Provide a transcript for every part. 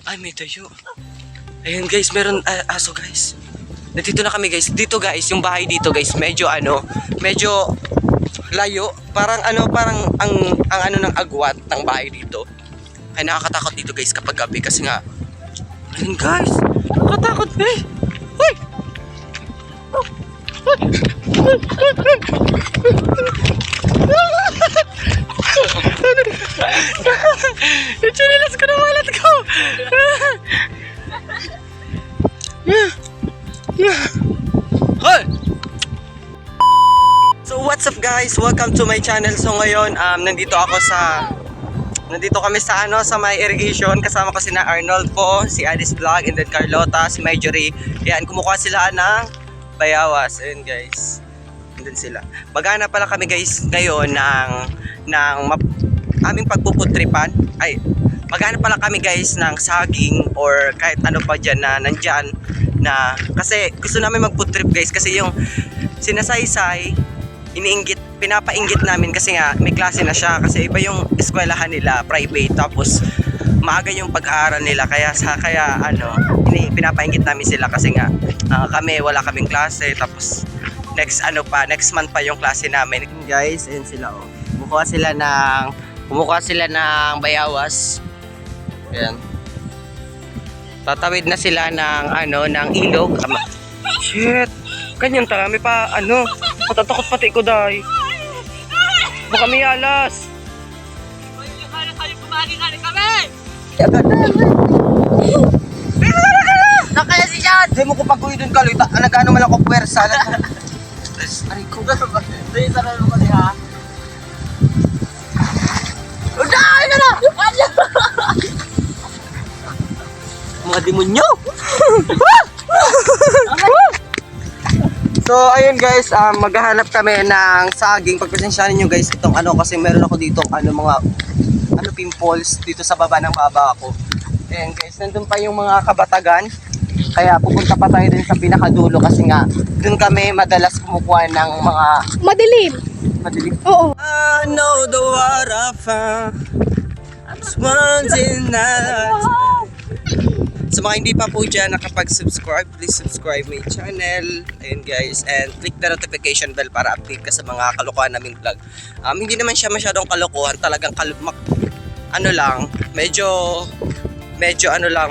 Ay, may tayo. Ayun guys, meron aso guys. Nandito na kami guys. Dito guys, yung bahay dito guys, medyo medyo layo. Parang ang ano ng agwat ng bahay dito. Ay nakakatakot dito guys kapag gabi kasi nga. Ayun guys, nakakatakot eh. Hoy! Yung chinilas ko na malat ko. Hoy! So what's up guys? Welcome to my channel. So ngayon nandito kami sa sa may irrigation. Kasama ko sina Arnold po, si Addis Vlog, and then Carlota, si Marjorie. Yan, kumukuha sila ng bayawas. Ayun guys. Andun sila. Magana pala kami guys ngayon ng aming pagpuputripan. Ay, magana pala kami guys ng saging or kahit ano pa dyan na nandyan na kasi gusto namin magputrip guys kasi yung sinasaysay pinapainggit namin kasi nga may klase na siya kasi iba yung eskwelahan nila, private, tapos maaga yung pag-aaral nila kaya pinapainggit namin sila kasi nga kami wala kaming klase tapos next month pa yung klase namin. Guys, ayun sila oh. Kumukuha sila ng bayawas. Ayan. Tatawid na sila ng ilog. Shit. Ganyan tarami pa matatakot pati ko dahil. Baka may alas. Nakaya si John! Hindi mo ko pag-uwi dun ka, nag-ano man ako puwersa. Aray ko. Dahil sa lalo ko niya. Udahin na na! Mga demonyo! So ayun guys, maghahanap kami ng saging. Pagpasensyahan nyo guys itong kasi meron ako dito mga pimples dito sa baba ng baba ako. Ayan guys, nandun pa yung mga kabatagan. Kaya pupunta pa tayo din sa pinakadulo kasi nga dun kami madalas kumukuha ng mga Madilim. Oo. I know the water I found is once in that. Sa mga hindi pa po dyan nakapag-subscribe, please subscribe my channel. Ayun guys, and click the notification bell para update ka sa mga kalokohan naming vlog. Hindi naman siya masyadong kalokohan, talagang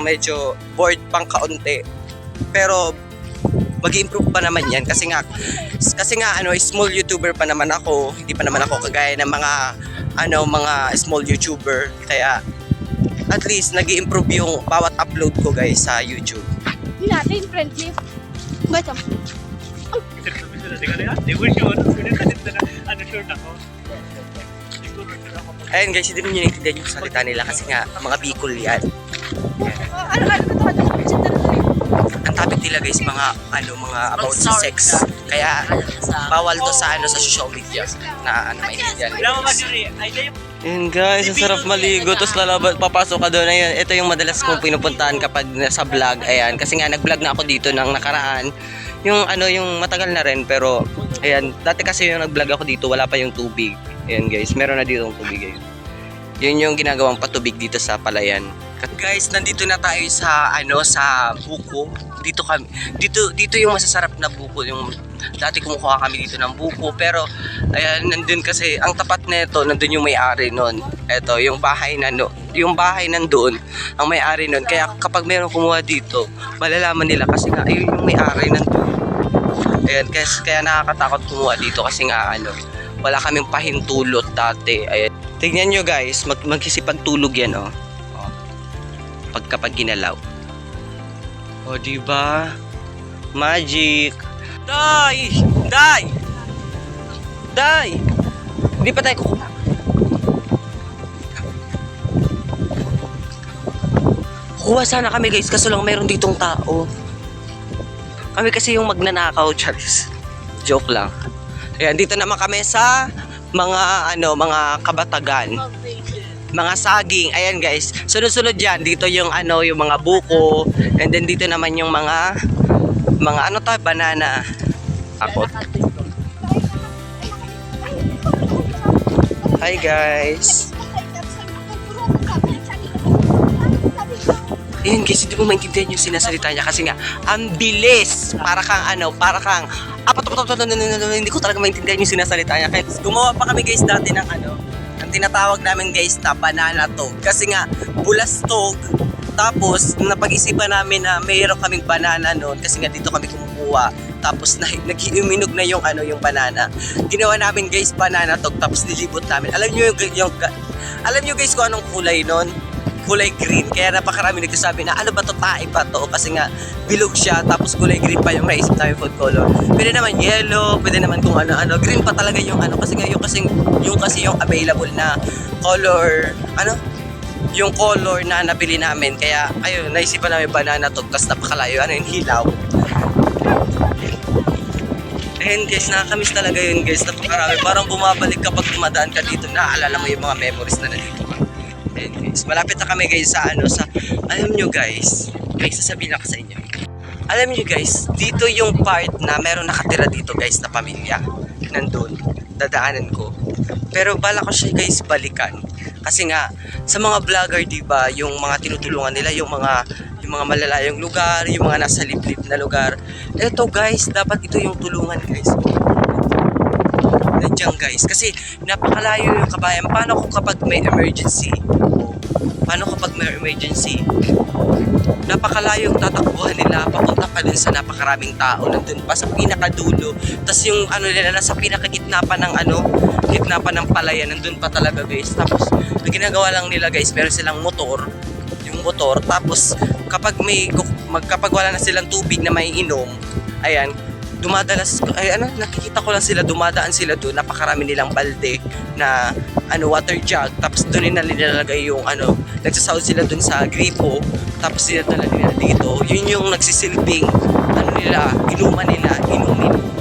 medyo bored pang kaunti. Pero mag-improve pa naman yan kasi nga small YouTuber pa naman ako, hindi pa naman ako kagaya ng mga small YouTuber. Kaya at least nag-i-improve yung bawat upload ko guys sa YouTube. Hindi natin, friendship. Ba't Ayun guys, hindi nyo naiintindihan yung salita nila kasi nga mga Bicol yan. Ang topic nila guys, mga about sa sex. Kaya bawal to sa social media na maintindihan. Ayun guys, ang sarap maligo, tapos papasok ka doon. Ayun, ito yung madalas kong pinupuntahan kapag nasa vlog. Ayan, kasi nga nag-vlog na ako dito ng nakaraan. Yung matagal na rin, pero ayan, dati kasi yung nag-vlog ako dito, wala pa yung tubig. Ayan guys, meron na dito yung tubig ngayon. Yun yung ginagawang patubig dito sa palayan. Guys, nandito na tayo sa sa buko. Dito yung masasarap na buko. Yung dati kumukuha kami dito ng buko, pero ayan, nandun kasi ang tapat nito, nandun yung may-ari noon. Ito, yung bahay nandoon, ang may-ari noon. Kaya kapag mayroong kumuha dito, malalaman nila kasi nga ayun yung may-ari nandoon. Ayan, kaya nakakatakot kumuha dito kasi nga wala kaming pahintulot dati. Ayan. Tingnan nyo guys, magsisipagtulog yan kapag ginalaw. O diba? Magic! Die! Hindi pa tayo kukuha. Kuha sana kami guys, kaso lang mayroon ditong tao. Kami kasi yung magnanakaw, Charis. Joke lang. Ayan, dito naman kami sa mga kabatagan. Mga saging. Ayan guys. Sunod-sunod yan. Dito yung yung mga buko. And then dito naman yung mga banana. Akot. Hi guys. Ayun guys, hindi mo maintindihan yung sinasalita niya kasi nga, ang bilis. Para kang hindi ko talaga maintindihan yung sinasalita niya. Kaya gumawa pa kami guys dati ng ang tinatawag namin guys na banana tog. Kasi nga, bulas tog. Tapos, napag-isipan namin na mayroon kaming banana noon kasi nga dito kami kumukuha. Tapos, nag-iuminog na yung yung banana. Ginawa namin guys banana tog tapos nilibot namin. Alam nyo guys kung anong kulay noon? Kulay green, kaya napakarami nagsasabi na ano ba to, tae ba to? Kasi nga bilog siya, tapos kulay green pa yung naisip namin food color. Pwede naman yellow, pwede naman kung ano, green pa talaga yung kasi nga yung available na color, yung color na nabili namin. Kaya ayun, naisipan namin banana to, tapos napakalayo, yung hilaw. Ayun guys, nakakamiss talaga yun guys, napakarami. Parang bumabalik kapag dumadaan ka dito, naaalala mo yung mga memories na nandito ka. Ayun guys, malapit na kami guys sa alam nyo guys, may sasabihin ako sa inyo. Alam nyo guys, dito yung part na meron nakatira dito guys na pamilya. Nandun, dadaanan ko. Pero bala ko siya guys balikan. Kasi nga, sa mga vlogger diba, yung mga tinutulungan nila, yung mga malalayong lugar, yung mga nasa liblib na lugar. Eto guys, dapat ito yung tulungan guys. Nandiyan guys, kasi napakalayo yung kabayan. Paano kung kapag may emergency? Napakalayo yung tatakbuhan nila, papunta pa din sa napakaraming tao, nandun pa sa pinakadulo. Tapos yung nila nasa pinakagitna pa ng gitna pa ng palayan, nandun pa talaga guys. Tapos ang ginagawa lang nila guys, meron silang motor, tapos kapag wala na silang tubig na maiinom, ayan, nakikita ko lang sila, dumadaan sila doon, napakarami nilang balde na water jug, tapos doon nila nilalagay yung nagsasahod sila doon sa gripo, tapos dinadala nila dito. Yun yung nagsisilbing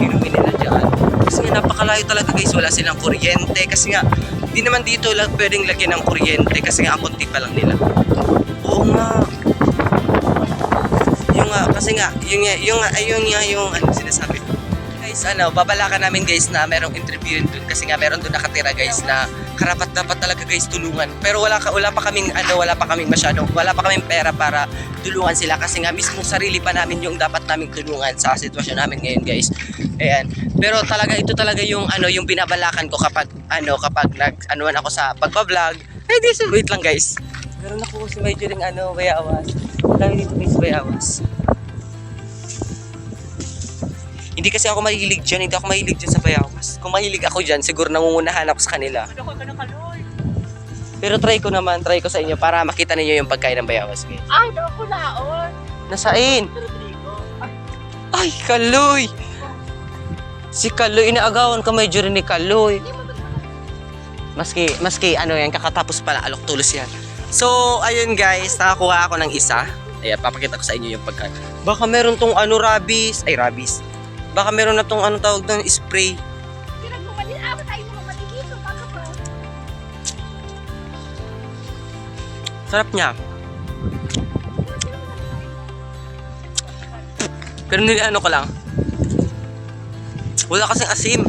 inumin nila dyan. Kasi nga napakalayo talaga guys, wala silang kuryente, kasi nga di naman dito pwedeng lagyan ng kuryente kasi nga ang konti pa lang nila. Oo nga. Kasi nga, yung sinasabi. Guys, babalakan namin guys na merong interview doon kasi nga meron doon nakatira guys na karapat dapat talaga guys tulungan. Pero wala pa kaming pera para tulungan sila kasi nga mismo sarili pa namin yung dapat naming tulungan sa sitwasyon namin ngayon guys. Ayan. Pero talaga ito talaga yung yung binabalakan ko kapag ako sa pagpa-vlog. Wait lang guys. Meron ako si medyo ring bayawas. Dahil dito guys bayawas. Hindi kasi ako mahilig dyan, sa bayawas. Kung mahilig ako dyan, siguro nangungunahan ako sa kanila. Pero try ko sa inyo para makita ninyo yung pagkain ng bayawas guys. Ay, nakakulaon. Nasaan? Ay, Kaloy! Si Kaloy, inaagawan ka medyo rin ni Kaloy. Maski yan, kakatapos pala, alok tulos yan. So, ayun guys, nakakuha ako ng isa. Ayan, papakita ko sa inyo yung pagkain. Baka meron tong rabies. Baka meron na tong tawag doon, spray. Sarap niya. Pero ko lang. Wala kasing asim.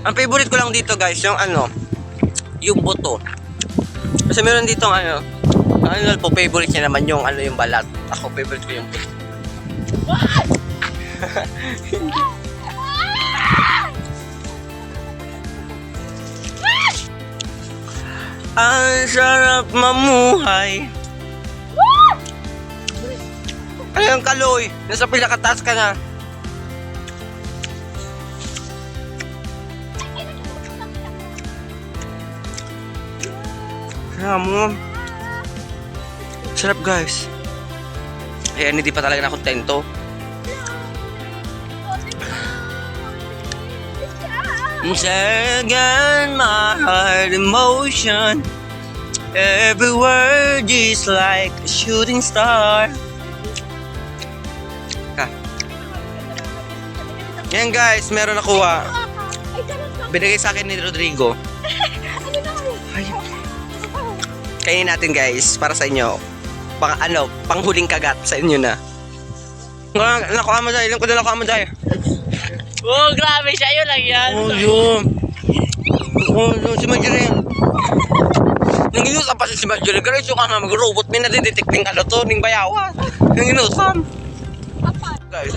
Ang favorite ko lang dito guys, yung buto. Kasi meron dito po favorite niya naman yung yung balat. Ako favorite ko yung buto. Ang sarap mamuhay. Ayun Kaloy, nasa pinakataas ka na. Sarap guys. Ayan, hindi pa talaga na kontento. Second my heart emotion. Every word is like a shooting star. Yan guys, meron nakuha. Binigay sa akin ni Rodrigo. Kainin natin guys, para sa inyo. Panghuling kagat sa inyo na. Nakuha mo dahil, nakuha mo dahil. Oh, grabe siya, yun lang yan. Oh, yun. Si Majorine. Nanginusan pa si Marjorie Grace yung kama mag-robot may nadidetect ng ano to, ng bayawan. Nanginusan. Guys.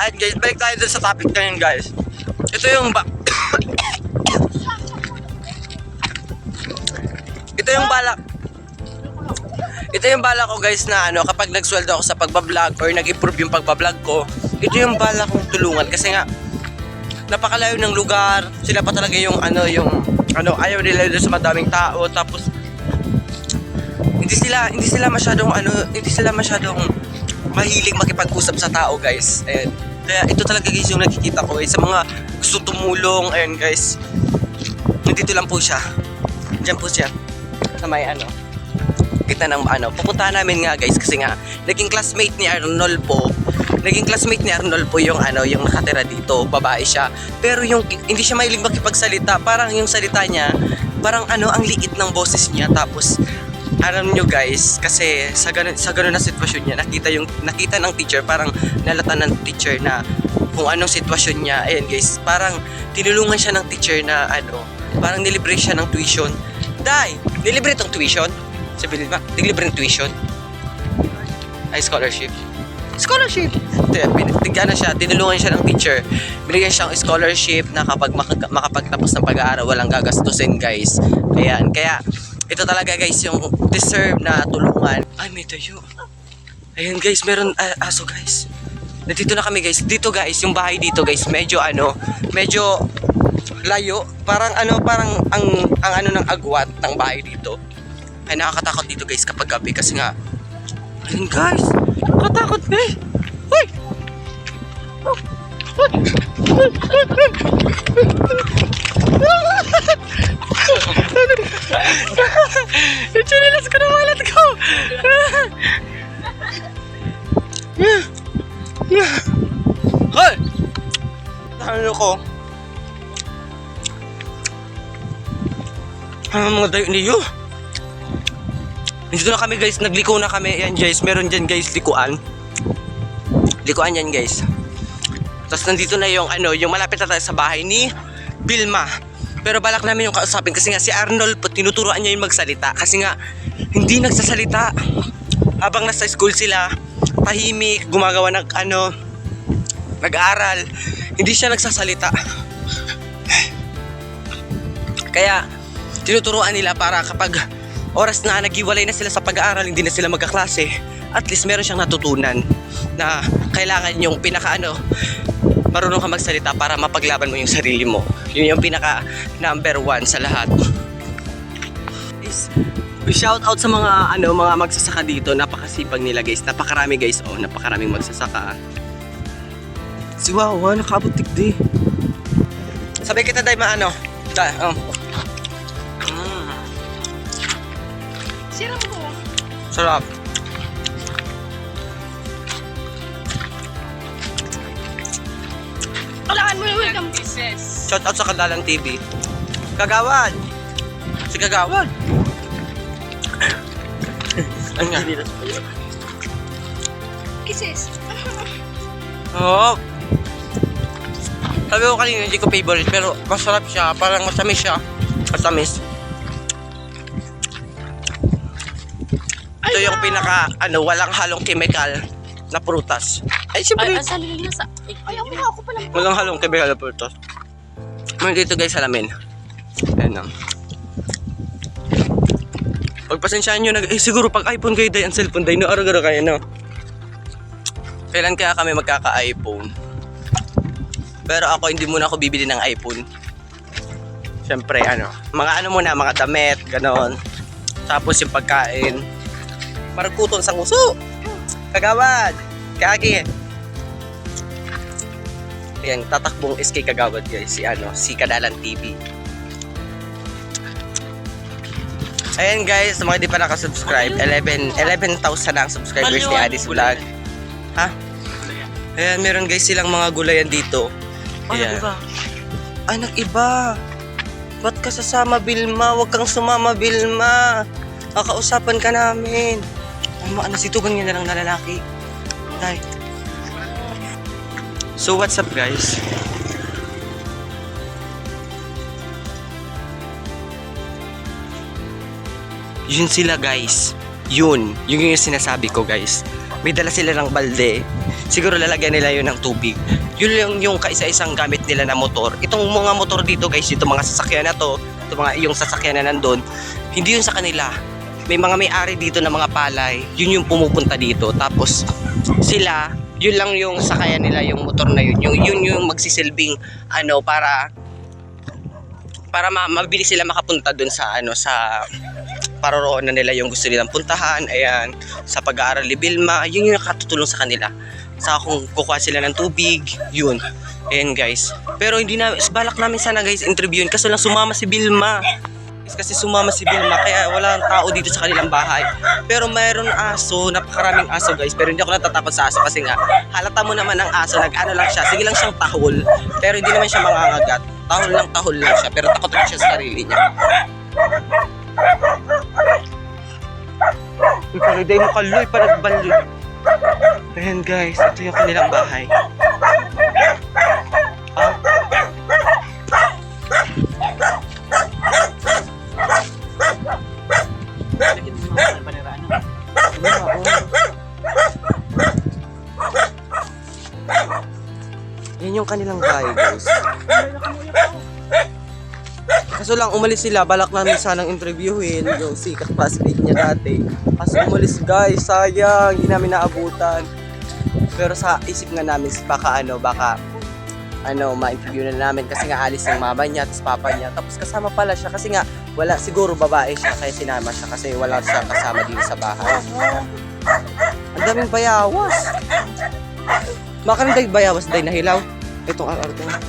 At guys, balik tayo dun sa topic na yun guys. Ito yung Ito yung balak ko guys na ano, kapag nagsweldo ako sa pagbablog or nag-improve yung pagbablog ko, ito yung balak kong tulungan kasi nga napakalayo ng lugar. Sila pa talaga yung ayaw nila doon sa madaming tao, tapos hindi sila masyadong mahilig makipag-usap sa tao guys. And kaya ito talaga guys yung nakikita ko sa mga gusto tumulong. Ayun guys, nandito lang po siya, dyan po siya sa may kita ng pupuntahan namin nga guys kasi nga naging classmate ni Arnold po yung yung nakatira dito, babae siya, pero yung hindi siya mahilig makipagsalita, parang yung salita niya parang ang liit ng boses niya. Tapos alam nyo guys, kasi sa ganun na sitwasyon niya, nakita ng teacher, parang nalata ng teacher na kung anong sitwasyon niya. Ayan guys, parang tinulungan siya ng teacher na parang nilibre siya ng tuition. Nilibre tong tuition? Sabihin ba? Nilibre ng tuition? Ay, scholarship. Tinulungan siya ng teacher. Binigyan siyang scholarship na kapag makapagtapos ng pag-aaral, walang gagastusin guys. Ayan, kaya ito talaga guys yung deserve na tulungan. Ay, may tayo. Ayan guys, meron aso guys. Nandito na kami guys. Dito guys, yung bahay dito guys, medyo layo. Parang ang ng agwat ng bahay dito. Ay, nakakatakot dito guys kapag gabi kasi nga ayun guys, nakakatakot guys. Hoy! Chinilas ko na malat ko. Hoy! Ano ko? Mga dayo niyo. Dito na kami guys, nagliko na kami. Yan guys, meron dyan guys likuan yan guys. Tapos nandito na yung yung malapit na tayo sa bahay ni Vilma. Pero balak namin yung kausapin kasi nga si Arnold po, tinuturuan niya yung magsalita kasi nga hindi nagsasalita habang nasa school sila, tahimik, gumagawa ng nag-aaral, hindi siya nagsasalita. Kaya tinuturuan nila para kapag oras na naghiwalay na sila sa pag-aaral, hindi na sila magkaklase, at least meron siyang natutunan na kailangan yung marunong ka magsalita para mapaglaban mo yung sarili mo. Yun yung pinaka number 1 sa lahat. Shout out sa mga mga magsasaka dito, napakasipag nila guys, napakarami guys, napakaraming magsasaka. Si Wawa, nakabutik di. Sabi kita day sarap. Kailangan mo yung Shout out sa Kadalang TV. Kagawad! Si Kagawad! Ano nga? Kisses. Oo. Sabi ko kanina hindi ko favorite pero masarap siya. Parang masamis siya. Masamis. Ito yung pinaka walang halong chemical na prutas. Ay, siyempre. Ako pala. Walang halong chemical na prutas. Meron dito guys, salamin. Ayan na. Pagpasensyaan nyo, siguro pag iPhone kayo day, ang cellphone day, araw-araw kayo, no? Kailan kaya kami magkaka-iPhone? Pero ako, hindi muna ako bibili ng iPhone. Siyempre, mga mga damit, ganon. Tapos yung pagkain. Maragkuton sa nguso. Kagawad. Kagi. Ayan, tatakbong SK Kagawad guys. Si Kadalang TV. Ayan guys, sa mga di pa nakasubscribe, 11,000 na ang subscribers ni Addis Vlog. Ha? Ayan, meron guys silang mga gulayan dito. Ayan. Ay, nag-iba. Ba't ka sasama, Vilma? Huwag kang sumama, Vilma. Kakausapan ka namin. Nasitugan niya na lang na lalaki. Day. So what's up guys? Yun sila guys. Yun yung sinasabi ko guys. May dala sila ng balde. Siguro lalagyan nila yun ng tubig. Yun yung kaisa-isang gamit nila na motor. Itong mga motor dito guys, itong mga sasakyan na to, itong mga yung sasakyan na nandun, hindi yun sa kanila. May mga may-ari dito na mga palay, yun yung pumupunta dito. Tapos sila, yun lang yung sakayan nila, yung motor na yun. Yun yung magsisilbing para mabilis sila makapunta dun sa sa paroroonan nila yung gusto nilang puntahan. Ayan, sa pag-aaral ni Vilma, yun yung nakatutulong sa kanila. Sa kung kukuha sila ng tubig, yun. Ayan guys. Pero hindi na, balak namin sana guys interviewin, kaso lang sumama si Vilma. Kasi sumama si Vilma, kaya walang tao dito sa kanilang bahay. Pero mayroon aso, napakaraming aso guys. Pero hindi ako natatakot sa aso kasi nga, halata mo naman ang aso, nag-ano lang siya, sige lang siyang tahol. Pero hindi naman siya mangangagat. Tahol lang siya, pero takot lang siya sa sarili niya. Uy, pariday mo kaloy, panagbaloy. Ayan guys, ito yung kanilang bahay. Ah. Yan yung kanilang bahay guys. Kaso lang umalis sila, balak namin sanang interviewin yung sikat classmate niya dati. Kaso umalis guys, sayang, hindi namin naabutan. Pero sa isip nga namin, baka ma-interview na namin kasi nga alis yung mama niya, tapos papa niya. Tapos kasama pala siya kasi nga, wala, siguro babae siya kaya sinama siya kasi wala siya kasama dito sa bahay. Ang daming bayawas. Baka nang bayawas dahil nahilaw. Itong arte nga.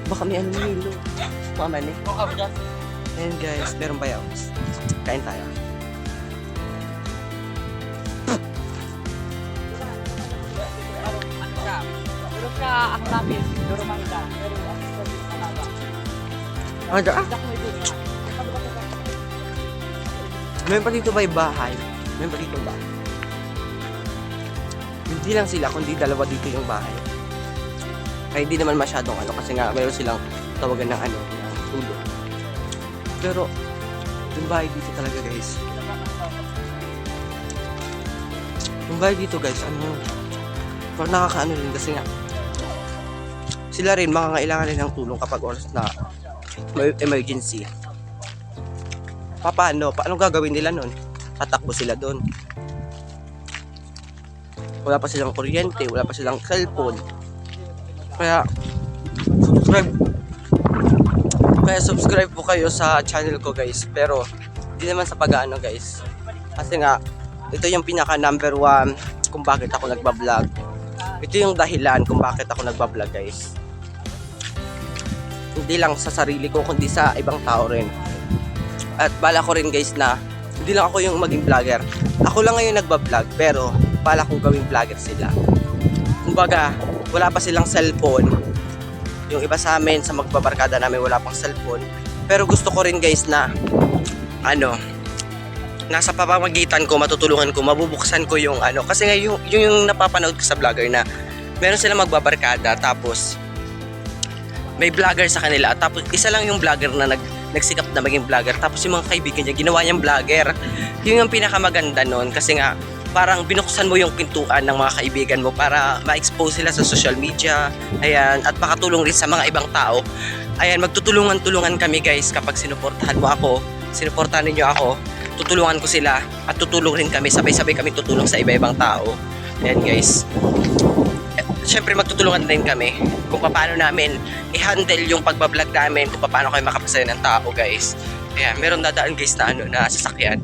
Baka may nilo. Mama ni. Ayan guys, meron bayawas. Kain tayo. Pero sa akhlapin, pero mangga. Pero Ano ah? Meron pa dito ba yung bahay? Meron pa dito ba? Hindi lang sila, kundi dalawa dito yung bahay. Kaya hindi naman masyadong kasi nga meron silang tawagan ng ng tulong. Pero yung bahay dito talaga guys. Yung bahay dito guys, parang nakakaano rin kasi nga sila rin makangailangan rin ng tulong kapag oras na may emergency. Paano gagawin nila nun? Tatakbo sila doon. Wala pa silang kuryente, wala pa silang cellphone. Kaya subscribe po kayo sa channel ko guys. Pero hindi naman sa pag-aano guys. Kasi nga ito yung pinaka number 1 kung bakit ako nagbablog. Ito yung dahilan kung bakit ako nagbablog guys. Hindi lang sa sarili ko kundi sa ibang tao rin. At bala ko rin guys na hindi lang ako yung maging vlogger. Ako lang ngayon nagbablog pero bala kong gawing vlogger sila. Kumbaga wala pa silang cellphone. Yung iba sa amin sa magbabarkada namin wala pang cellphone. Pero gusto ko rin guys na nasa pamamagitan ko, matutulungan ko, mabubuksan ko yung kasi nga yung napapanood ko sa vlogger na meron silang magbabarkada tapos may vlogger sa kanila tapos isa lang yung vlogger na nagsikap na maging vlogger tapos yung mga kaibigan niya ginawa niyang vlogger. Yun yung pinakamaganda nun kasi nga parang binuksan mo yung pintuan ng mga kaibigan mo para ma-expose sila sa social media. Ayan, at makatulong rin sa mga ibang tao. Ayan, magtutulungan-tulungan kami guys kapag sinuportahan mo ako, sinuportahan ninyo ako, tutulungan ko sila at tutulong rin kami, sabay-sabay kami tutulong sa iba-ibang tao. Ayan guys. Siyempre magtutulungan din kami kung paano namin i-handle yung pagbablog namin, kung paano kayo makapasaya ng tao guys. Ayan, meron dadaan guys na sasakyan.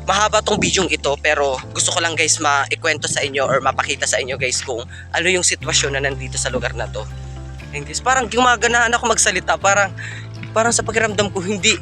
Mahaba tong video ito pero gusto ko lang guys maikwento sa inyo or mapakita sa inyo guys kung ano yung sitwasyon na nandito sa lugar na to. Ayan guys, parang gumaganahan ako magsalita, parang sa pakiramdam ko hindi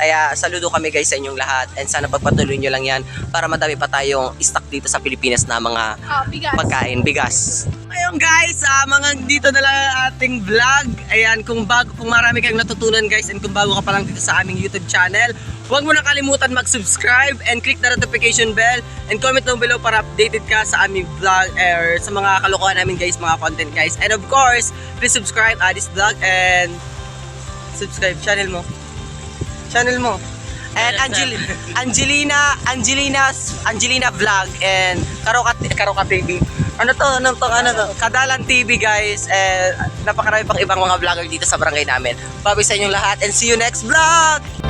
Kaya saludo kami guys sa inyong lahat and sana pagpatuloy nyo lang yan para madami pa tayong stock dito sa Pilipinas na mga Bigas. pagkain, bigas. Ayun guys, mga dito na lang ang ating vlog. Ayan, kung marami kayong natutunan guys and kung bago ka pa lang dito sa aming YouTube channel, huwag mo na kalimutan mag-subscribe and click the notification bell and comment down below para updated ka sa aming vlog or sa mga kalokohan namin guys, mga content guys. And of course, please subscribe this vlog and subscribe channel mo. And Angelina vlog and Karoka TV. Ano to? Kadalan TV guys. And napakarami pang ibang mga vlogger dito sa barangay namin. Babi sa inyong lahat and see you next vlog!